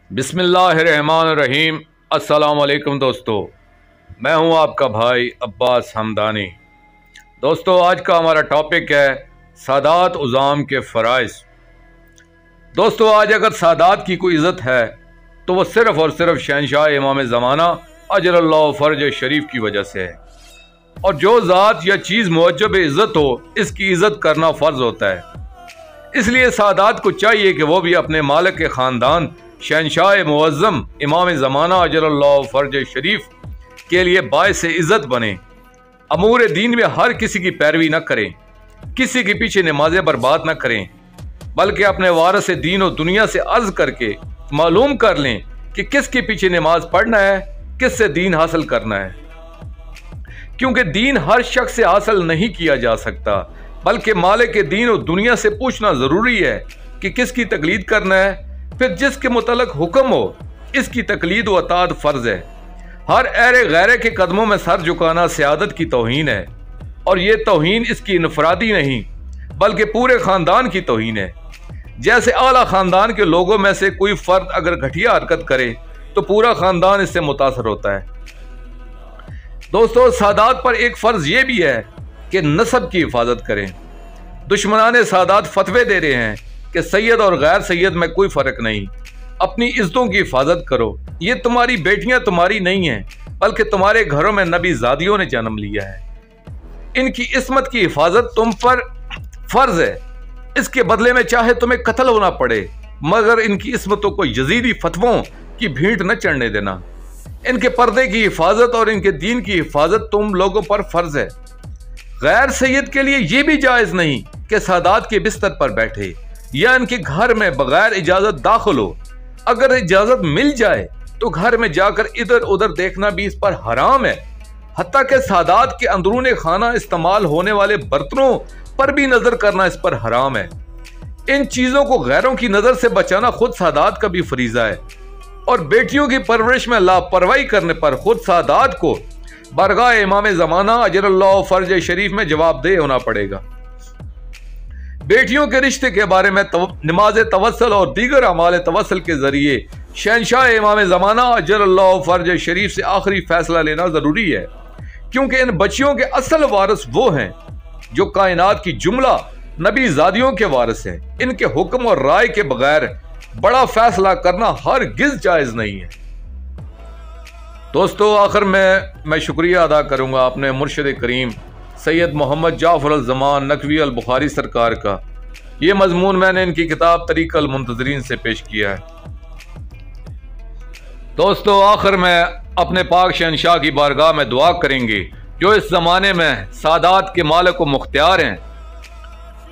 बिस्मिल्लाहिर्रहमानिर्रहीम। अस्सलाम वालेकुम दोस्तों, मैं हूं आपका भाई अब्बास हमदानी। दोस्तों, आज का हमारा टॉपिक है सादात उज़ाम के फ़राइज़। दोस्तों, आज अगर सादात की कोई इज़्ज़त है तो वह सिर्फ़ और सिर्फ शहंशाह इमाम ज़माना अजलल्लाहु फ़र्ज शरीफ की वजह से है। और जो ज़ात या चीज़ मुअज्जब इज़्ज़त हो, इसकी इज़्ज़त करना फ़र्ज़ होता है। इसलिए सादात को चाहिए कि वो भी अपने मालिक के ख़ानदान शहंशाह मुअज़्ज़म इमाम ज़माना अजलल्लाहु फ़र्ज शरीफ के लिए बाइस इज़्ज़त बने। अमूर दीन में हर किसी की पैरवी न करें, किसी के पीछे नमाज़ें बर्बाद न करें, बल्कि अपने वारिस दीन और दुनिया से अर्ज़ करके मालूम कर लें कि किसके पीछे नमाज पढ़ना है, किससे दीन हासिल करना है। क्योंकि दीन हर शख्स से हासिल नहीं किया जा सकता, बल्कि मालिक दीन और दुनिया से पूछना ज़रूरी है कि किसकी तकलीद करना है। फिर जिसके मुतल्लक हुक्म हो, इसकी तकलीद व अताअत फ़र्ज़ है। हर ऐरे गैरे के कदमों में सर झुकाना सियादत की तौहीन है, और ये तौहीन इसकी इनफरादी नहीं बल्कि पूरे ख़ानदान की तौहीन है। जैसे आला ख़ानदान के लोगों में से कोई फ़र्द अगर घटिया हरकत करे तो पूरा ख़ानदान इससे मुतासर होता है। दोस्तों, सादात पर एक फ़र्ज़ ये भी है कि नस्ब की हिफाजत करें। दुश्मनाने सादात फतवे दे रहे हैं कि सैयद और गैर सैयद में कोई फ़र्क नहीं, अपनी इज़्ज़तों की हिफाजत करो। ये तुम्हारी बेटियां तुम्हारी नहीं हैं, बल्कि तुम्हारे घरों में नबी ज़ादियों ने जन्म लिया है। इनकी इस्मत की हिफाजत तुम पर फ़र्ज़ है। इसके बदले में चाहे तुम्हें कत्ल होना पड़े, मगर इनकी इस्मतों को यजीदी फतवों की भीड़ न चढ़ने देना। इनके पर्दे की हिफाजत और इनके दीन की हिफाजत तुम लोगों पर फ़र्ज़ है। गैर सैयद के लिए यह भी जायज़ नहीं कि सादात के बिस्तर पर बैठे या इनके घर में बगैर इजाज़त दाखिल हो। अगर इजाज़त मिल जाए तो घर में जाकर इधर उधर देखना भी इस पर हराम है। हत्ता कि सादात के अंदरूने खाना इस्तेमाल होने वाले बर्तनों पर भी नजर करना इस पर हराम है। इन चीज़ों को गैरों की नज़र से बचाना खुद सादात का भी फरीज़ा है, और बेटियों की परवरिश में लापरवाही करने पर खुद सादात को बरगाह इमाम ज़माना अजलल्लाहु फ़र्ज शरीफ में जवाबदेह होना पड़ेगा। बेटियों के रिश्ते के बारे में नमाज तवस्सुल और दीगर अमाल तवस्सुल के जरिए शहंशाह इमाम ज़माना अजलल्लाहु फ़र्ज शरीफ से आखिरी फैसला लेना ज़रूरी है, क्योंकि इन बच्चियों के असल वारिस वो हैं जो कायनात की जुमला नबी ज़ादियों के वारिस हैं। इनके हुक्म और राय के बगैर बड़ा फैसला करना हरगिज़ जायज़ नहीं है। दोस्तों, आखिर में मैं शुक्रिया अदा करूँगा अपने मुर्शिद करीम सैयद मोहम्मद जाफ़र अल-ज़मान नकवी अल-बुखारी सरकार का। ये मजमून मैंने इनकी किताब तरीक़ अल-मुंतज़रीन से पेश किया है। दोस्तों, आखिर में अपने पाक शहंशाह की बारगाह में दुआ करेंगे जो इस ज़माने में सादात के मालिक व मुख्तियार हैं।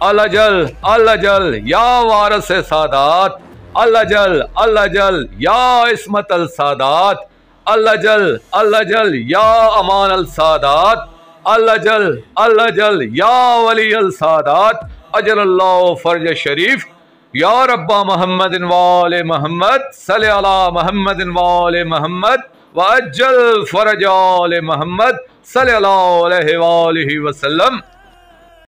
अल-अजल अल-अजल या वारिस सादात, अल-अजल अल-अजल या इस्मत अल-सादात, अल-अजल अल-अजल या अमान अल-सादात, अल-अजल अल-अजल या वली अल-सादात अजलल्लाहु फ़र्ज शरीफ। या रब्बा मोहम्मद वाले मोहम्मद सल्ले अला मोहम्मद वाले मोहम्मद व अज्जल फ़रज आले मोहम्मद सल्लल्लाहु अलैहि वसल्लम।